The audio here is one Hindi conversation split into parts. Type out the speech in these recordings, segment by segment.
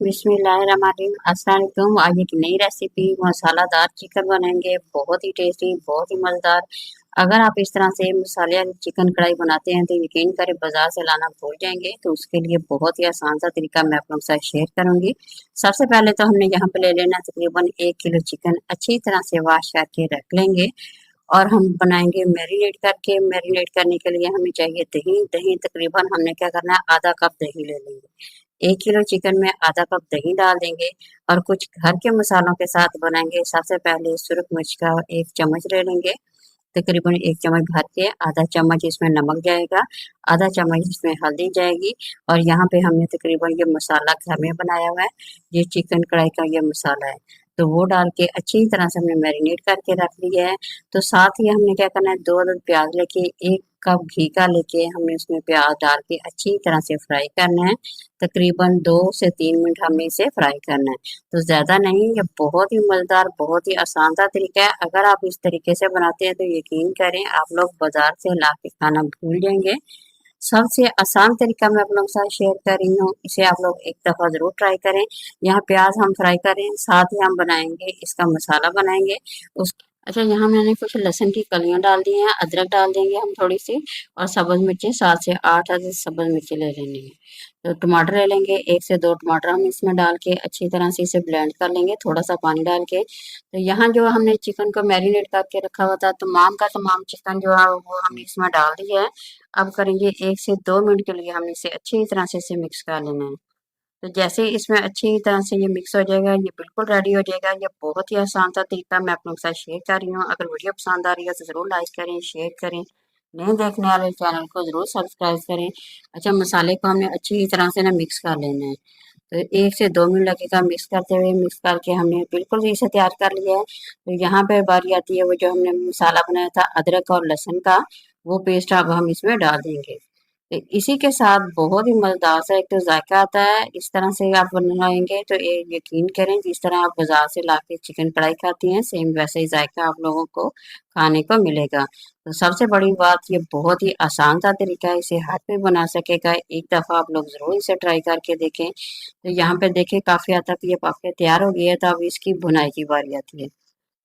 बिस्मिल्लाहिर्रहमानिर्रहीम। अस्सलाम वालेकुम। आज एक नई रेसिपी मसालादार चिकन बनाएंगे, बहुत ही टेस्टी, बहुत ही मज़ेदार। अगर आप इस तरह से मसाले वाली चिकन कढ़ाई बनाते हैं तो यकीन करें बाजार से लाना भूल जाएंगे। तो उसके लिए बहुत ही आसान सा तरीका मैं आप लोगों के साथ शेयर करूंगी। सबसे पहले तो हमने यहाँ पे ले लेना तकरीबन 1 किलो चिकन, अच्छी तरह से वॉश करके रख लेंगे और हम बनाएंगे मैरिनेट करके। मैरिनेट करने के लिए हमें चाहिए दही। दही तकरीबन हमने क्या करना है, आधा कप दही ले लेंगे। 1 किलो चिकन में आधा कप दही डाल देंगे और कुछ घर के मसालों के साथ बनाएंगे। सबसे पहले सुरख मिर्च का 1 चम्मच ले लेंगे, तकरीबन 1 चम्मच भर के। आधा चम्मच इसमें नमक जाएगा, आधा चम्मच इसमें हल्दी जाएगी और यहाँ पे हमने तकरीबन ये मसाला घर में बनाया हुआ है, ये चिकन कढ़ाई का ये मसाला है। तो वो डाल के अच्छी तरह से हमने मैरिनेट करके रख लिया है। तो साथ ही हमने क्या करना है, 2 अदद प्याज लेके 1 कप घी का लेके हमने उसमें प्याज डाल के अच्छी तरह से फ्राई करना है। तकरीबन 2 से 3 मिनट हमें इसे फ्राई करना है, तो ज़्यादा नहीं। ये बहुत ही मज़ेदार, बहुत ही आसान सा तरीका है। अगर आप इस तरीके से बनाते हैं तो यकीन करें आप लोग बाजार से ला के खाना भूल जाएंगे। सबसे आसान तरीका मैं आप लोगों के साथ शेयर कर रही हूँ, इसे आप लोग एक दफ़ा ज़रूर ट्राई करें। यहाँ प्याज हम फ्राई कर रहे हैं, साथ ही हम बनाएंगे इसका मसाला बनाएंगे। उस अच्छा, यहाँ मैंने कुछ लहसुन की कलियां डाल दी हैं, अदरक डाल देंगे हम थोड़ी सी, और सब्ज़ मिर्ची 7 से 8 अदद सब्ज़ मिर्ची ले लेनी है। तो टमाटर ले लेंगे, 1 से 2 टमाटर हम इसमें डाल के अच्छी तरह से इसे ब्लेंड कर लेंगे, थोड़ा सा पानी डाल के। तो यहाँ जो हमने चिकन को मैरिनेट करके रखा हुआ था, तमाम का तमाम चिकन जो है वो हमने इसमें डाल दिया है। अब करेंगे 1 से 2 मिनट के लिए हम इसे अच्छी तरह से इसे मिक्स कर लेना है। तो जैसे ही इसमें अच्छी तरह से ये मिक्स हो जाएगा, ये बिल्कुल रेडी हो जाएगा। ये बहुत ही आसान सा तरीका मैं आप लोगों के साथ शेयर कर रही हूँ। अगर वीडियो पसंद आ रही है तो ज़रूर लाइक करें, शेयर करें, नए देखने वाले चैनल को ज़रूर सब्सक्राइब करें। अच्छा, मसाले को हमने अच्छी तरह से ना मिक्स कर लेना है। तो 1 से 2 मिनट लगेगा मिक्स करते हुए। मिक्स करके हमने बिल्कुल इसे तैयार कर लिया है। तो यहाँ पे बारी आती है वो जो हमने मसाला बनाया था अदरक और लहसुन का, वो पेस्ट अब हम इसमें डाल देंगे। तो इसी के साथ बहुत ही मज़ेदार सा एक तो जायका आता है। इस तरह से आप बनाएंगे तो ये यकीन करें, जिस तरह आप बाजार से लाके चिकन कढ़ाई खाती हैं सेम वैसे ही जायका आप लोगों को खाने को मिलेगा। तो सबसे बड़ी बात, ये बहुत ही आसान सा तरीका है, इसे हर कोई बना सकेगा। एक दफ़ा आप लोग ज़रूर इसे ट्राई करके देखें। तो यहाँ पे देखिए काफ़ी हद तक ये पक के तैयार हो गई है, तो अब इसकी भुनाई की बारी आती है।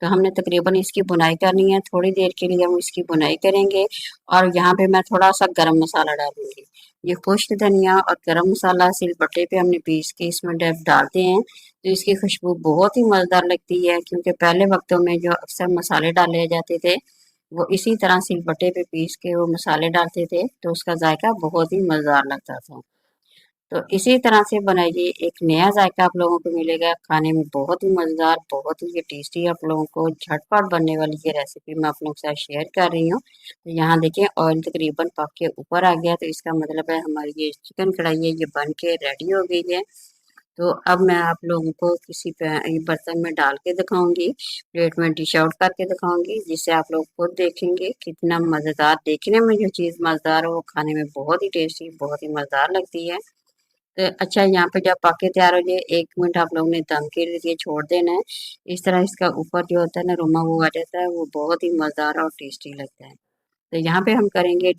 तो हमने तकरीबन इसकी बुनाई करनी है, थोड़ी देर के लिए हम इसकी बुनाई करेंगे। और यहाँ पे मैं थोड़ा सा गरम मसाला डालूंगी। ये खुश्क धनिया और गरम मसाला सिलबट्टे पे हमने पीस के इसमें डालते हैं, तो इसकी खुशबू बहुत ही मज़ेदार लगती है। क्योंकि पहले वक्तों में जो अक्सर मसाले डाले जाते थे, वो इसी तरह सिलबट्टे पे पीस के वो मसाले डालते थे, तो उसका जायका बहुत ही मज़ेदार लगता था। तो इसी तरह से बनाइए, एक नया जायका आप लोगों को मिलेगा, खाने में बहुत ही मज़ेदार, बहुत ही ये टेस्टी आप लोगों को झटपट बनने वाली ये रेसिपी मैं आप लोगों के साथ शेयर कर रही हूँ। तो यहाँ देखिए ऑयल तकरीबन पक के ऊपर आ गया, तो इसका मतलब है हमारी ये चिकन कढ़ाई है ये बन के रेडी हो गई है। तो अब मैं आप लोगों को किसी बर्तन में डाल के दिखाऊंगी, प्लेट में डिश आउट करके दिखाऊंगी, जिससे आप लोग खुद देखेंगे कितना मज़ेदार। देखने में जो चीज़ मज़ेदार हो वो खाने में बहुत ही टेस्टी, बहुत ही मज़ेदार लगती है। तो अच्छा, यहाँ पे जब पक के तैयार हो जाए 1 मिनट आप लोगों ने दम के लिए छोड़ देना है। इस तरह इसका ऊपर जो होता है ना रुमा वो आ जाता है, वो बहुत ही मज़ेदार और टेस्टी लगता है। तो यहाँ पे हम करेंगे